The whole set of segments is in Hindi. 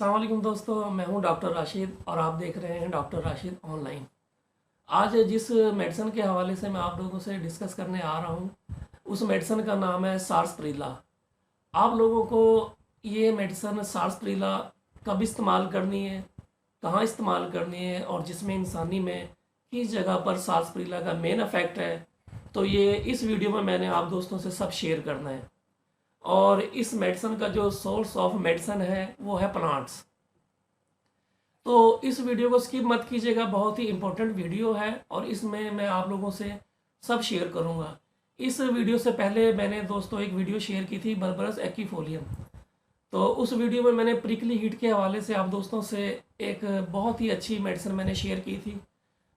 अस्सलाम वालेकुम दोस्तों, मैं हूं डॉक्टर राशिद और आप देख रहे हैं डॉक्टर राशिद ऑनलाइन। आज जिस मेडिसिन के हवाले से मैं आप लोगों से डिस्कस करने आ रहा हूं, उस मेडिसिन का नाम है सार्सप्रीला। आप लोगों को ये मेडिसिन सार्सप्रीला कब इस्तेमाल करनी है, कहाँ इस्तेमाल करनी है और जिसमें इंसानी में किस जगह पर सार्सप्रीला का मेन इफेक्ट है, तो ये इस वीडियो में मैंने आप दोस्तों से सब शेयर करना है। और इस मेडिसिन का जो सोर्स ऑफ मेडिसिन है वो है प्लांट्स। तो इस वीडियो को स्किप मत कीजिएगा, बहुत ही इम्पोर्टेंट वीडियो है और इसमें मैं आप लोगों से सब शेयर करूंगा। इस वीडियो से पहले मैंने दोस्तों एक वीडियो शेयर की थी बर्बरस एक्विफोलियम। तो उस वीडियो में मैंने प्रिकली हीट के हवाले से आप दोस्तों से एक बहुत ही अच्छी मेडिसिन मैंने शेयर की थी।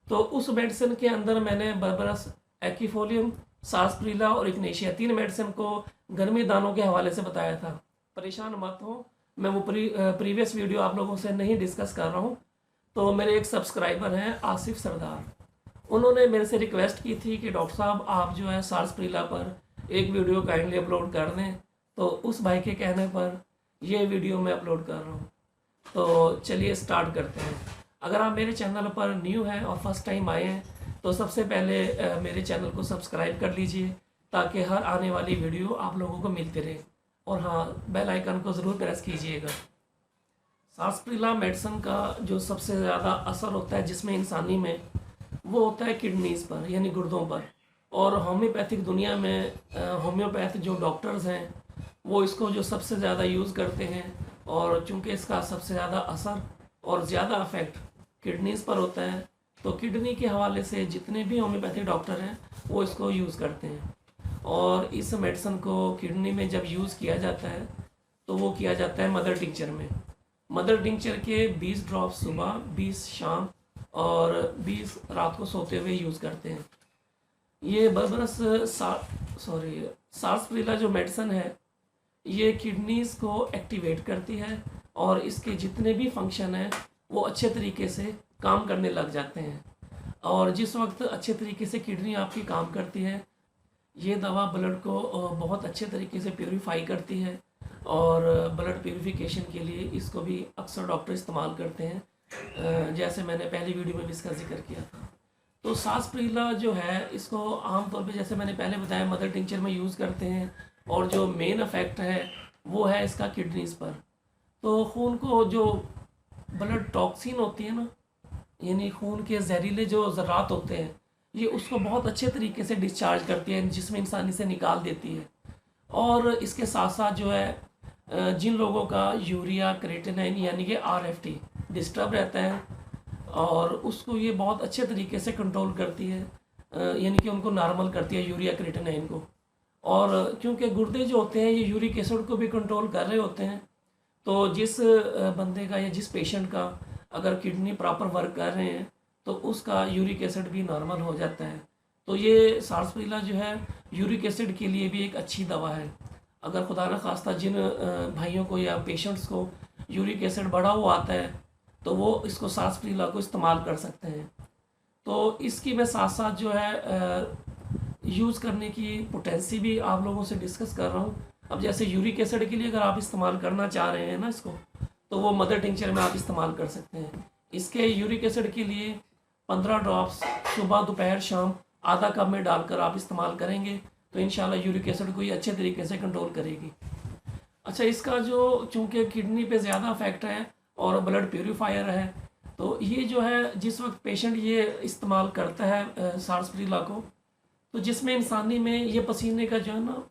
तो उस मेडिसिन के अंदर मैंने बर्बरस एक्विफोलियम, सार्सप्रीला और इग्नेशिया 3 मेडिसिन को गर्मी दानों के हवाले से बताया था। परेशान मत हो, मैं वो प्रीवियस वीडियो आप लोगों से नहीं डिस्कस कर रहा हूँ। तो मेरे एक सब्सक्राइबर हैं आसिफ सरदार, उन्होंने मेरे से रिक्वेस्ट की थी कि डॉक्टर साहब आप जो है सार्सप्रीला पर एक वीडियो काइंडली अपलोड कर दें। तो उस भाई के कहने पर ये वीडियो मैं अपलोड कर रहा हूँ। तो चलिए स्टार्ट करते हैं। अगर आप मेरे चैनल पर न्यू हैं और फर्स्ट टाइम आए हैं तो सबसे पहले मेरे चैनल को सब्सक्राइब कर लीजिए ताकि हर आने वाली वीडियो आप लोगों को मिलती रहे। और हाँ, बेल आइकन को ज़रूर प्रेस कीजिएगा। सार्सप्रीला मेडिसिन का जो सबसे ज़्यादा असर होता है जिसमें इंसानी में, वो होता है किडनीज़ पर यानी गुर्दों पर। और होम्योपैथिक दुनिया में होम्योपैथ जो डॉक्टर्स हैं वो इसको जो सबसे ज़्यादा यूज़ करते हैं। और चूँकि इसका सबसे ज़्यादा असर और ज़्यादा इफेक्ट किडनीज़ पर होता है, तो किडनी के हवाले से जितने भी होम्योपैथिक डॉक्टर हैं वो इसको यूज़ करते हैं। और इस मेडिसिन को किडनी में जब यूज़ किया जाता है तो वो किया जाता है मदर टिंचर में। मदर टिंचर के 20 ड्रॉप सुबह, 20 शाम और 20 रात को सोते हुए यूज़ करते हैं। ये बर्बरस सार्सप्रीला जो मेडिसिन है ये किडनीज़ को एक्टिवेट करती है और इसके जितने भी फंक्शन हैं वो अच्छे तरीके से काम करने लग जाते हैं। और जिस वक्त अच्छे तरीके से किडनी आपकी काम करती है, ये दवा ब्लड को बहुत अच्छे तरीके से प्योरीफाई करती है। और ब्लड प्योरीफिकेशन के लिए इसको भी अक्सर डॉक्टर इस्तेमाल करते हैं, जैसे मैंने पहली वीडियो में भी इसका जिक्र किया था। तो सार्सप्रीला जो है इसको आमतौर पे जैसे मैंने पहले बताया मदर टिंचर में यूज़ करते हैं और जो मेन इफेक्ट है वो है इसका किडनीज़ पर। तो खून को जो ब्लड टॉक्सिन होती है ना, यानी खून के जहरीले जो ज़रात होते हैं, ये उसको बहुत अच्छे तरीके से डिस्चार्ज करती है, जिसमें इंसानी से निकाल देती है। और इसके साथ साथ जो है जिन लोगों का यूरिया क्रिएटिनिन यानी कि RFT डिस्टर्ब रहता है और उसको ये बहुत अच्छे तरीके से कंट्रोल करती है, यानी कि उनको नॉर्मल करती है यूरिया क्रिएटिनिन को। और क्योंकि गुर्दे जो होते हैं ये यूरिक एसिड को भी कंट्रोल कर रहे होते हैं, तो जिस बंदे का या जिस पेशेंट का अगर किडनी प्रॉपर वर्क कर रहे हैं तो उसका यूरिक एसिड भी नॉर्मल हो जाता है। तो ये सार्सप्रीला जो है यूरिक एसिड के लिए भी एक अच्छी दवा है। अगर खुदा न खास्ता जिन भाइयों को या पेशेंट्स को यूरिक एसिड बढ़ा हुआ आता है तो वो इसको सार्सप्रीला को इस्तेमाल कर सकते हैं। तो इसकी मैं साथ साथ जो है यूज़ करने की पोटेंसी भी आप लोगों से डिस्कस कर रहा हूँ। अब जैसे यूरिक एसिड के लिए अगर आप इस्तेमाल करना चाह रहे हैं ना इसको, तो वो मदर टिंचर में आप इस्तेमाल कर सकते हैं। इसके यूरिक एसिड के लिए 15 ड्रॉप्स सुबह, दोपहर, शाम आधा कप में डालकर आप इस्तेमाल करेंगे तो इंशाल्लाह यूरिक एसिड को ये अच्छे तरीके से कंट्रोल करेगी। अच्छा, इसका जो चूँकि किडनी पे ज़्यादा इफेक्ट है और ब्लड प्योरीफायर है, तो ये जो है जिस वक्त पेशेंट ये इस्तेमाल करता है सार्सप्रीला को, तो जिसमें इंसानी में ये पसीने का जो है ना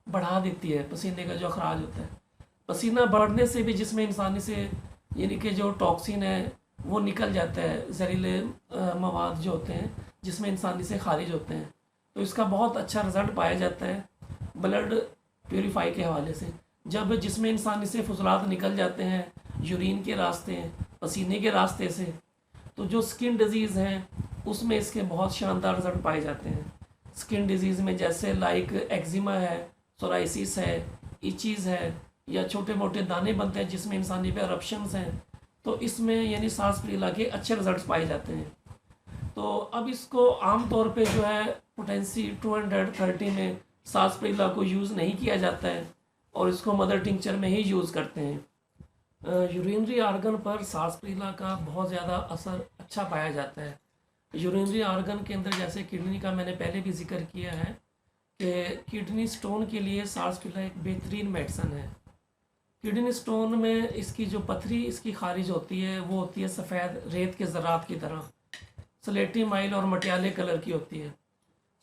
बढ़ा देती है, पसीने का जो अखराज होता है, पसीना बढ़ने से भी जिसमें इंसानी से यानी कि जो टॉक्सिन है वो निकल जाता है, जहरीले मवाद जो होते हैं जिसमें इंसानी से खारिज होते हैं। तो इसका बहुत अच्छा रिज़ल्ट पाया जाता है ब्लड प्योरीफाई के हवाले से। जब जिसमें इंसानी से फुजलात निकल जाते हैं यूरिन के रास्ते, पसीने के रास्ते से, तो जो स्किन डिजीज़ हैं उसमें इसके बहुत शानदार रिज़ल्ट पाए जाते हैं। स्किन डिजीज़ में जैसे लाइक एक्जिमा है, सोराइसिस है, इचीज़ है, या छोटे मोटे दाने बनते हैं जिसमें इंसानी पे अरप्शंस हैं, तो इसमें यानी सार्सप्रीला के अच्छे रिजल्ट्स पाए जाते हैं। तो अब इसको आम तौर पे जो है पोटेंसी 230 में सार्सप्रीला को यूज़ नहीं किया जाता है और इसको मदर टिंचर में ही यूज़ करते हैं। यूरिनरी आर्गन पर सार्सप्रीला का बहुत ज़्यादा असर अच्छा पाया जाता है। यूरिनरी आर्गन के अंदर जैसे किडनी का मैंने पहले भी जिक्र किया है कि किडनी स्टोन के लिए सार्सप्रीला एक बेहतरीन मेडिसन है। किडनी स्टोन में इसकी जो पथरी इसकी खारिज होती है वो होती है सफ़ेद रेत के ज़रात की तरह, स्लेटी माइल और मटियाले कलर की होती है।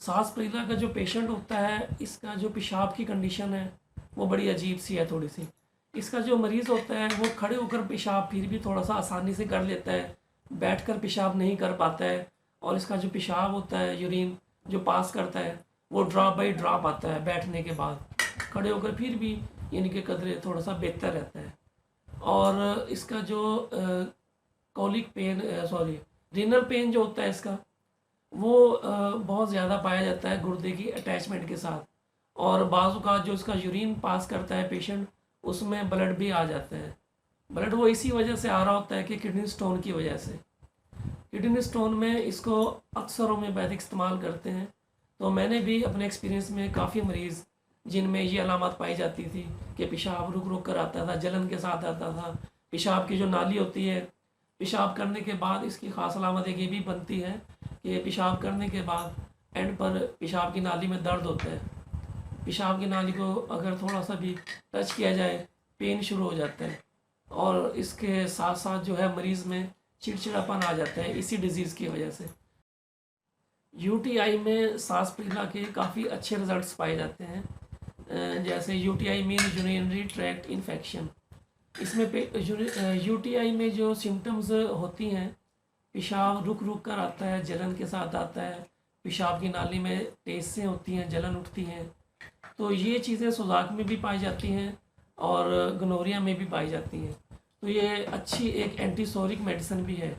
सार्सप्रीला का जो पेशेंट होता है, इसका जो पेशाब की कंडीशन है वो बड़ी अजीब सी है थोड़ी सी। इसका जो मरीज़ होता है वो खड़े होकर पेशाब फिर भी थोड़ा सा आसानी से कर लेता है, बैठकर पेशाब नहीं कर पाता है। और इसका जो पेशाब होता है, यूरिन जो पास करता है, वो ड्रॉप बाई ड्रॉप आता है बैठने के बाद। खड़े होकर फिर भी यानी कि कदरे थोड़ा सा बेहतर रहता है। और इसका जो कॉलिक पेन रीनल पेन जो होता है इसका, वो बहुत ज़्यादा पाया जाता है गुर्दे की अटैचमेंट के साथ। और बाज़ औक़ात जो इसका यूरिन पास करता है पेशेंट, उसमें ब्लड भी आ जाता है। ब्लड वो इसी वजह से आ रहा होता है कि किडनी स्टोन की वजह से। किडनी स्टोन में इसको अक्सर होम्योपैथिक इस्तेमाल करते हैं। तो मैंने भी अपने एक्सपीरियंस में काफ़ी मरीज़ जिनमें ये अलामत पाई जाती थी कि पेशाब रुक रुक कर आता था, जलन के साथ आता था, पेशाब की जो नाली होती है, पेशाब करने के बाद इसकी ख़ास अलामत एक ये भी बनती है कि पेशाब करने के बाद एंड पर पेशाब की नाली में दर्द होता है। पेशाब की नाली को अगर थोड़ा सा भी टच किया जाए, पेन शुरू हो जाता है। और इसके साथ साथ जो है मरीज़ में चिड़चिड़ापन आ जाता है इसी डिज़ीज़ की वजह से। यूटीआई में सार्सप्रीला के काफ़ी अच्छे रिज़ल्ट्स पाए जाते हैं। जैसे UTI mean urinary tract infection. इसमें यूटीआई में जो सिम्टम्स होती हैं, पेशाब रुक रुक कर आता है, जलन के साथ आता है, पेशाब की नाली में टेस्सें होती हैं, जलन उठती हैं। तो ये चीज़ें सुजाक में भी पाई जाती हैं और गनोरिया में भी पाई जाती हैं। तो ये अच्छी एक एंटीसोरिक मेडिसिन भी है।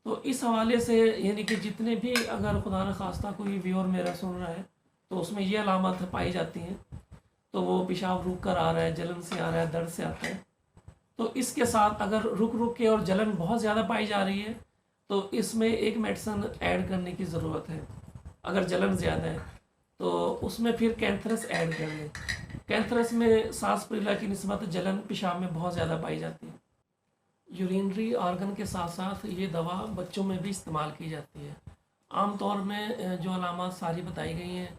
तो इस हवाले से यानी कि जितने भी अगर खुदा न खास्ता कोई व्यूअर मेरा सुन रहा है तो उसमें ये अलामत पाई जाती हैं, तो वो पेशाब रुक कर आ रहा है, जलन से आ रहा है, दर्द से आता है, तो इसके साथ अगर रुक रुक के और जलन बहुत ज़्यादा पाई जा रही है तो इसमें एक मेडिसिन ऐड करने की ज़रूरत है। अगर जलन ज़्यादा है तो उसमें फिर कैंथरस ऐड कर लें। कैंथरस में सार्सप्रीला की निस्बत जलन पेशाब में बहुत ज़्यादा पाई जाती है। यूरिनरी आर्गन के साथ साथ ये दवा बच्चों में भी इस्तेमाल की जाती है। आम तौर में जो अलामत सारी बताई गई हैं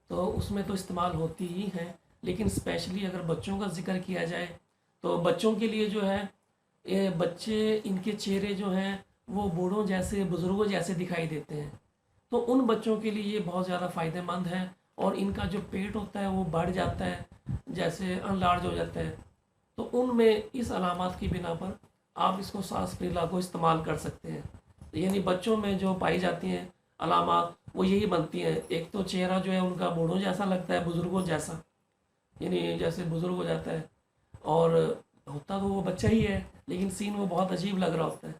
तो उसमें तो इस्तेमाल होती ही हैं, लेकिन स्पेशली अगर बच्चों का जिक्र किया जाए तो बच्चों के लिए जो है, ये बच्चे इनके चेहरे जो हैं वो बूढ़ों जैसे, बुज़ुर्गों जैसे दिखाई देते हैं। तो उन बच्चों के लिए ये बहुत ज़्यादा फ़ायदेमंद है। और इनका जो पेट होता है वो बढ़ जाता है, जैसे अनलार्ज हो जाता है। तो उनमें इस अलामत की बिना पर आप इसको सार्सप्रीला को इस्तेमाल कर सकते हैं। यानी बच्चों में जो पाई जाती हैं अलामत वो यही बनती हैं। एक तो चेहरा जो है उनका बूढ़ों जैसा लगता है, बुज़ुर्गों जैसा, यानी जैसे बुज़ुर्ग हो जाता है। और होता तो वो बच्चा ही है, लेकिन सीन वो बहुत अजीब लग रहा होता है।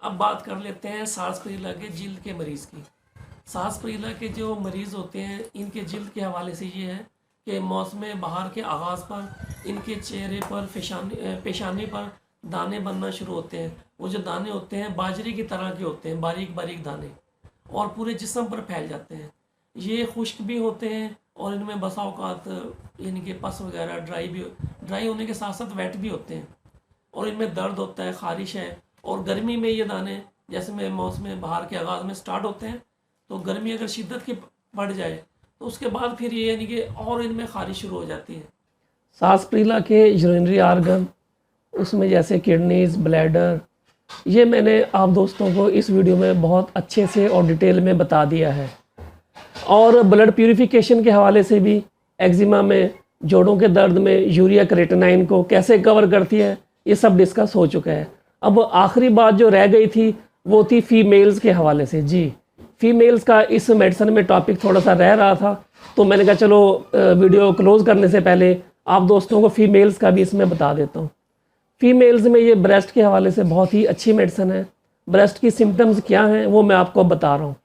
अब बात कर लेते हैं सार्सप्रीला के जिल्द के मरीज़ की। सार्सप्रीला के जो मरीज़ होते हैं इनके जिल्द के हवाले से ये है कि मौसम बहार के आगाज़ पर इनके चेहरे पर, पेशानी पर दाने बनना शुरू होते हैं। वो जो दाने होते हैं बाजरे की तरह के होते हैं, बारीक बारीक दाने, और पूरे जिस्म पर फैल जाते हैं। ये खुश्क भी होते हैं और इनमें बसा औकात यानी कि पस वगैरह ड्राई होने के साथ साथ वेट भी होते हैं। और इनमें दर्द होता है, ख़ारिश है। और गर्मी में ये दाने जैसे में मौसम बहार के आगाज़ में स्टार्ट होते हैं, तो गर्मी अगर शिद्दत की बढ़ जाए तो उसके बाद फिर ये यानी कि और इनमें ख़ारिश शुरू हो जाती है। सार्सप्रीला के यूरिनरी आर्गन, उसमें जैसे किडनीज़, ब्लैडर, ये मैंने आप दोस्तों को इस वीडियो में बहुत अच्छे से और डिटेल में बता दिया है। और ब्लड प्यूरिफिकेशन के हवाले से भी, एक्जिमा में, जोड़ों के दर्द में यूरिया क्रेटिनाइन को कैसे कवर करती है, ये सब डिस्कस हो चुका है। अब आखिरी बात जो रह गई थी वो थी फ़ीमेल्स के हवाले से। जी, फ़ीमेल्स का इस मेडिसिन में टॉपिक थोड़ा सा रह रहा था, तो मैंने कहा चलो वीडियो क्लोज़ करने से पहले आप दोस्तों को फ़ीमेल्स का भी इसमें बता देता हूँ। फ़ीमेल्स में ये ब्रेस्ट के हवाले से बहुत ही अच्छी मेडिसिन है। ब्रेस्ट की सिम्टम्स क्या हैं वो मैं आपको बता रहा हूँ।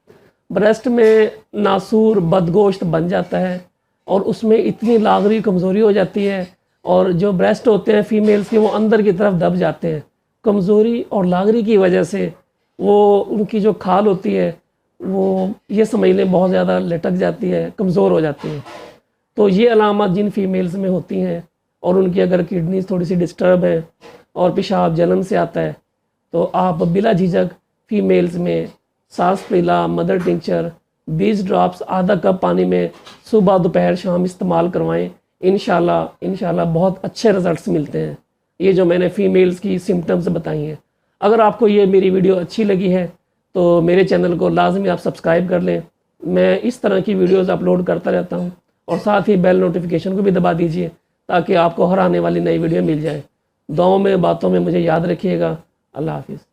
ब्रेस्ट में नासूर, बदगोश्त बन जाता है और उसमें इतनी लागरी कमज़ोरी हो जाती है, और जो ब्रेस्ट होते हैं फ़ीमेल्स के वो अंदर की तरफ दब जाते हैं। कमज़ोरी और लागरी की वजह से वो उनकी जो खाल होती है वो ये समझ लें बहुत ज़्यादा लटक जाती है, कमज़ोर हो जाती है। तो ये अलामत जिन फ़ीमेल्स में होती हैं और उनकी अगर किडनी थोड़ी सी डिस्टर्ब है और पेशाब जलन से आता है, तो आप बिला झिझक फीमेल्स में सार्सपिला मदर टिंचर 20 ड्रॉप्स आधा कप पानी में सुबह दोपहर शाम इस्तेमाल करवाएं। इंशाल्लाह बहुत अच्छे रिजल्ट्स मिलते हैं। ये जो मैंने फीमेल्स की सिम्टम्स बताई हैं। अगर आपको ये मेरी वीडियो अच्छी लगी है तो मेरे चैनल को लाजमी आप सब्सक्राइब कर लें। मैं इस तरह की वीडियोज़ अपलोड करता रहता हूँ, और साथ ही बेल नोटिफिकेशन को भी दबा दीजिए ताकि आपको हर आने वाली नई वीडियो मिल जाए। दुआओं में बातों में मुझे याद रखिएगा। अल्लाह हाफिज़।